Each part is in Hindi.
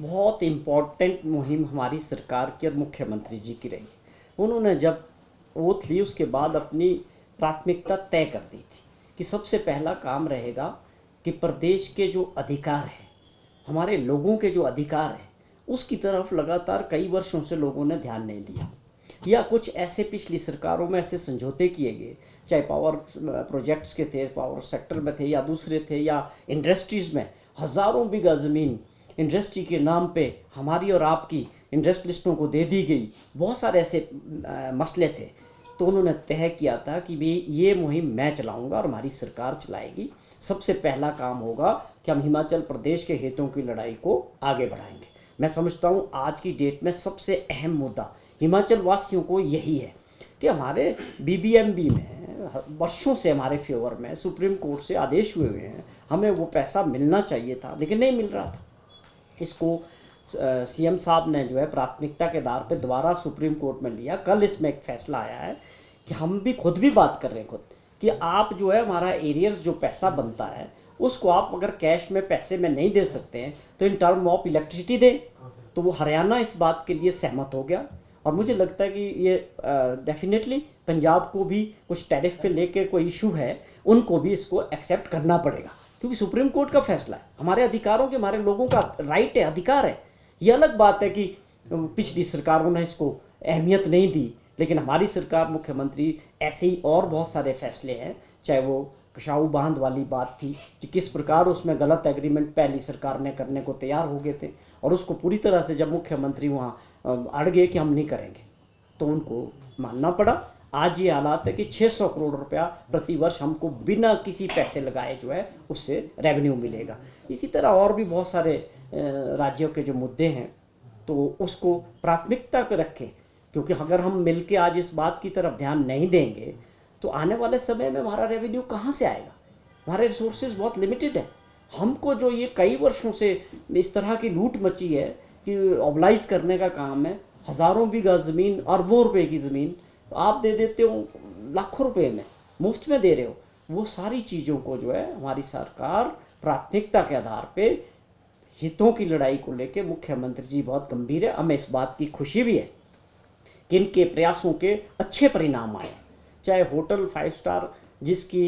बहुत इम्पोर्टेंट मुहिम हमारी सरकार की और मुख्यमंत्री जी की रही। उन्होंने जब ओथ ली उसके बाद अपनी प्राथमिकता तय कर दी थी कि सबसे पहला काम रहेगा कि प्रदेश के जो अधिकार हैं, हमारे लोगों के जो अधिकार हैं, उसकी तरफ लगातार कई वर्षों से लोगों ने ध्यान नहीं दिया, या कुछ ऐसे पिछली सरकारों में ऐसे समझौते किए गए, चाहे पावर प्रोजेक्ट्स के थे, पावर सेक्टर में थे या दूसरे थे, या इंडस्ट्रीज़ में हज़ारों बीघा ज़मीन इंडस्ट्री के नाम पे हमारी और आपकी इंडस्ट्रियलिस्टों को दे दी गई। बहुत सारे ऐसे मसले थे। तो उन्होंने तय किया था कि भाई ये मुहिम मैं चलाऊंगा और हमारी सरकार चलाएगी। सबसे पहला काम होगा कि हम हिमाचल प्रदेश के हितों की लड़ाई को आगे बढ़ाएंगे। मैं समझता हूँ आज की डेट में सबसे अहम मुद्दा हिमाचल वासियों को यही है कि हमारे बीबीएमबी में वर्षों से हमारे फेवर में सुप्रीम कोर्ट से आदेश हुए हैं, हमें वो पैसा मिलना चाहिए था लेकिन नहीं मिल रहा था। इसको सीएम साहब ने जो है प्राथमिकता के आधार पर दोबारा सुप्रीम कोर्ट में लिया। कल इसमें एक फैसला आया है कि हम भी खुद भी बात कर रहे हैं खुद कि आप जो है हमारा एरियर्स जो पैसा बनता है उसको आप अगर कैश में पैसे में नहीं दे सकते हैं तो इन टर्म ऑफ इलेक्ट्रिसिटी दें। तो वो हरियाणा इस बात के लिए सहमत हो गया और मुझे लगता है कि ये डेफिनेटली पंजाब को भी कुछ टैरिफ पे लेके कोई इशू है, उनको भी इसको एक्सेप्ट करना पड़ेगा क्योंकि सुप्रीम कोर्ट का फैसला है, हमारे अधिकारों के, हमारे लोगों का राइट है, अधिकार है। ये अलग बात है कि पिछली सरकारों ने इसको अहमियत नहीं दी, लेकिन हमारी सरकार, मुख्यमंत्री, ऐसे ही और बहुत सारे फैसले हैं। चाहे वो कशाऊ बांध वाली बात थी कि किस प्रकार उसमें गलत एग्रीमेंट पहली सरकार ने करने को तैयार हो गए थे और उसको पूरी तरह से जब मुख्यमंत्री वहाँ अड़ गए कि हम नहीं करेंगे तो उनको मानना पड़ा। आज ये हालात है कि 600 करोड़ रुपया प्रति वर्ष हमको बिना किसी पैसे लगाए जो है उससे रेवेन्यू मिलेगा। इसी तरह और भी बहुत सारे राज्यों के जो मुद्दे हैं तो उसको प्राथमिकता पर रखें, क्योंकि अगर हम मिलके आज इस बात की तरफ ध्यान नहीं देंगे तो आने वाले समय में हमारा रेवेन्यू कहाँ से आएगा। हमारे रिसोर्सेज बहुत लिमिटेड है। हमको जो ये कई वर्षों से इस तरह की लूट मची है कि ऑबलाइज करने का काम है, हज़ारों बीघा ज़मीन, अरबों रुपए की ज़मीन आप दे देते हो, लाखों रुपए में मुफ्त में दे रहे हो। वो सारी चीज़ों को जो है हमारी सरकार प्राथमिकता के आधार पे हितों की लड़ाई को लेके मुख्यमंत्री जी बहुत गंभीर है। हमें इस बात की खुशी भी है कि इनके प्रयासों के अच्छे परिणाम आए। चाहे होटल 5 स्टार जिसकी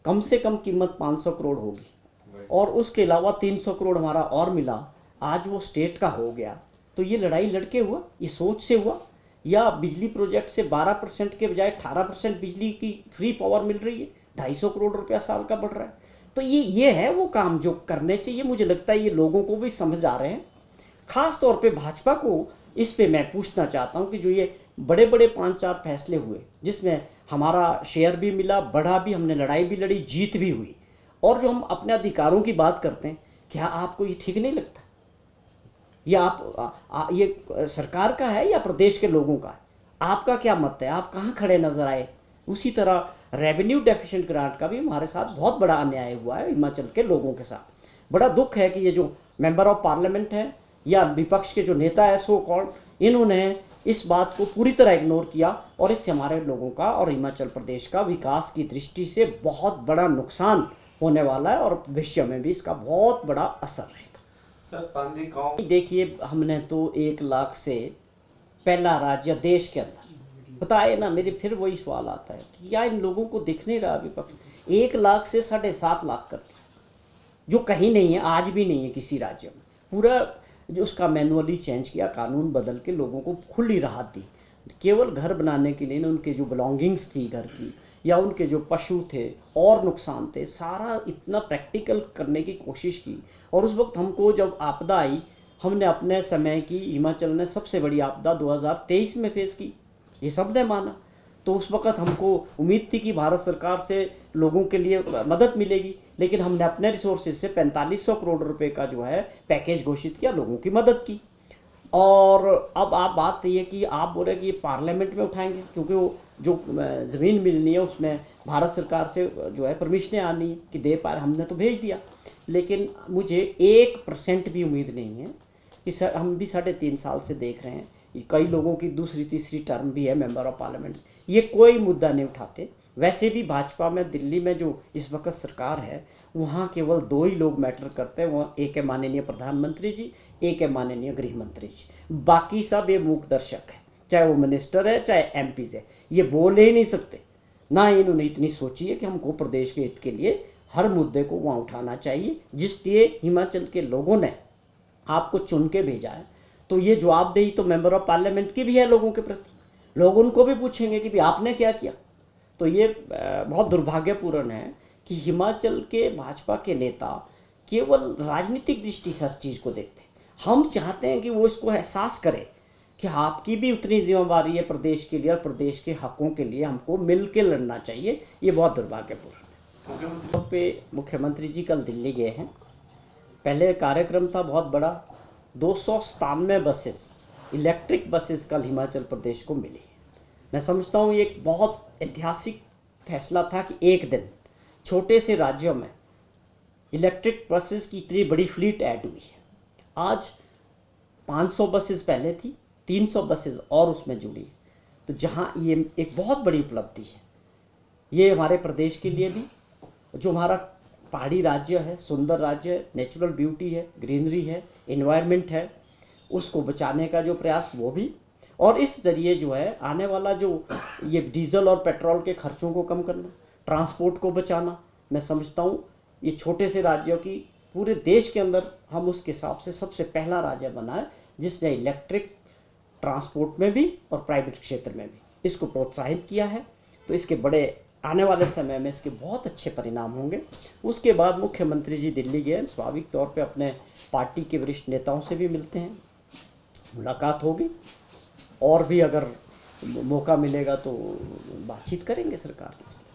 कम से कम कीमत 500 करोड़ होगी और उसके अलावा 300 करोड़ हमारा और मिला, आज वो स्टेट का हो गया। तो ये लड़ाई लड़के हुआ, ये सोच से हुआ। या बिजली प्रोजेक्ट से 12% के बजाय 18% बिजली की फ्री पावर मिल रही है, 250 करोड़ रुपया साल का बढ़ रहा है। तो ये है वो काम जो करने चाहिए। मुझे लगता है ये लोगों को भी समझ आ रहे हैं। खास तौर पे भाजपा को इस पे मैं पूछना चाहता हूँ कि जो ये बड़े बड़े 5-4 फैसले हुए जिसमें हमारा शेयर भी मिला, बढ़ा भी, हमने लड़ाई भी लड़ी, जीत भी हुई, और जो हम अपने अधिकारों की बात करते हैं, क्या आपको ये ठीक नहीं लगता? ये ये सरकार का है या प्रदेश के लोगों का है? आपका क्या मत है? आप कहाँ खड़े नजर आए? उसी तरह रेवेन्यू डेफिशिएंट ग्रांट का भी हमारे साथ बहुत बड़ा अन्याय हुआ है हिमाचल के लोगों के साथ। बड़ा दुख है कि ये जो मेंबर ऑफ पार्लियामेंट है या विपक्ष के जो नेता है सो कॉल्ड, इन्होंने इस बात को पूरी तरह इग्नोर किया और इससे हमारे लोगों का और हिमाचल प्रदेश का विकास की दृष्टि से बहुत बड़ा नुकसान होने वाला है और भविष्य में भी इसका बहुत बड़ा असर रहेगा। सर, पांदी गांव देखिए, हमने तो 1 लाख से पहला राज्य देश के अंदर बताए ना। मेरे फिर वही सवाल आता है कि क्या इन लोगों को दिख नहीं रहा विपक्ष 1 लाख से 7.5 लाख कर दिया, जो कहीं नहीं है, आज भी नहीं है किसी राज्य में। पूरा जो उसका मैनुअली चेंज किया, कानून बदल के लोगों को खुली राहत दी। केवल घर बनाने के लिए उनके जो बिलोंगिंग्स थी घर की या उनके जो पशु थे और नुकसान थे, सारा इतना प्रैक्टिकल करने की कोशिश की। और उस वक्त हमको जब आपदा आई, हमने अपने समय की, हिमाचल ने सबसे बड़ी आपदा 2023 में फेस की, ये सब ने माना। तो उस वक्त हमको उम्मीद थी कि भारत सरकार से लोगों के लिए मदद मिलेगी, लेकिन हमने अपने रिसोर्सेज से 4500 करोड़ रुपए का जो है पैकेज घोषित किया, लोगों की मदद की। और अब आप बात ये कि आप बोल रहे कि ये पार्लियामेंट में उठाएंगे, क्योंकि वो जो ज़मीन मिलनी है उसमें भारत सरकार से जो है परमिशनें आनी कि दे पाए। हमने तो भेज दिया, लेकिन मुझे 1% भी उम्मीद नहीं है कि सर, हम भी 3.5 साल से देख रहे हैं, कई लोगों की दूसरी तीसरी टर्म भी है मेंबर ऑफ पार्लियामेंट, ये कोई मुद्दा नहीं उठाते। वैसे भी भाजपा में दिल्ली में जो इस वक्त सरकार है वहाँ केवल 2 ही लोग मैटर करते हैं, वहाँ एक है माननीय प्रधानमंत्री जी, एक है माननीय गृह मंत्री जी, बाकी सब ये मूक दर्शक है, चाहे वो मिनिस्टर है चाहे एमपीज है, ये बोल ही नहीं सकते। ना ही इन्होंने इतनी सोची है कि हमको प्रदेश के हित के लिए हर मुद्दे को वहाँ उठाना चाहिए, जिसलिए हिमाचल के लोगों ने आपको चुन के भेजा है। तो ये जवाबदेही तो मेंबर ऑफ पार्लियामेंट की भी है लोगों के प्रति, लोग उनको भी पूछेंगे कि भाई आपने क्या किया। तो ये बहुत दुर्भाग्यपूर्ण है कि हिमाचल के भाजपा के नेता केवल राजनीतिक दृष्टि से हर चीज़ को देखते हैं। हम चाहते हैं कि वो इसको एहसास करें कि आपकी भी उतनी जिम्मेदारी है प्रदेश के लिए, और प्रदेश के हकों के लिए हमको मिल के लड़ना चाहिए। ये बहुत दुर्भाग्यपूर्ण है। पे मुख्यमंत्री जी कल दिल्ली गए हैं। पहले कार्यक्रम था बहुत बड़ा, 297 बसेस, इलेक्ट्रिक बसेस कल हिमाचल प्रदेश को मिली। मैं समझता हूँ ये एक बहुत ऐतिहासिक फैसला था कि एक दिन छोटे से राज्यों में इलेक्ट्रिक बसेस की इतनी बड़ी फ्लीट ऐड हुई है। आज 500 बसेस पहले थी, 300 बसेस और उसमें जुड़ी। तो जहाँ ये एक बहुत बड़ी उपलब्धि है, ये हमारे प्रदेश के लिए भी, जो हमारा पहाड़ी राज्य है, सुंदर राज्य है, नेचुरल ब्यूटी है, ग्रीनरी है, एनवायरनमेंट है, उसको बचाने का जो प्रयास वो भी, और इस जरिए जो है आने वाला जो ये डीजल और पेट्रोल के खर्चों को कम करना, ट्रांसपोर्ट को बचाना। मैं समझता हूँ ये छोटे से राज्यों की पूरे देश के अंदर हम उसके हिसाब से सबसे पहला राज्य बना है जिसने इलेक्ट्रिक ट्रांसपोर्ट में भी और प्राइवेट क्षेत्र में भी इसको प्रोत्साहित किया है। तो इसके बड़े आने वाले समय में इसके बहुत अच्छे परिणाम होंगे। उसके बाद मुख्यमंत्री जी दिल्ली गए, स्वाभाविक तौर पे अपने पार्टी के वरिष्ठ नेताओं से भी मिलते हैं, मुलाकात होगी, और भी अगर मौका मिलेगा तो बातचीत करेंगे सरकार के साथ।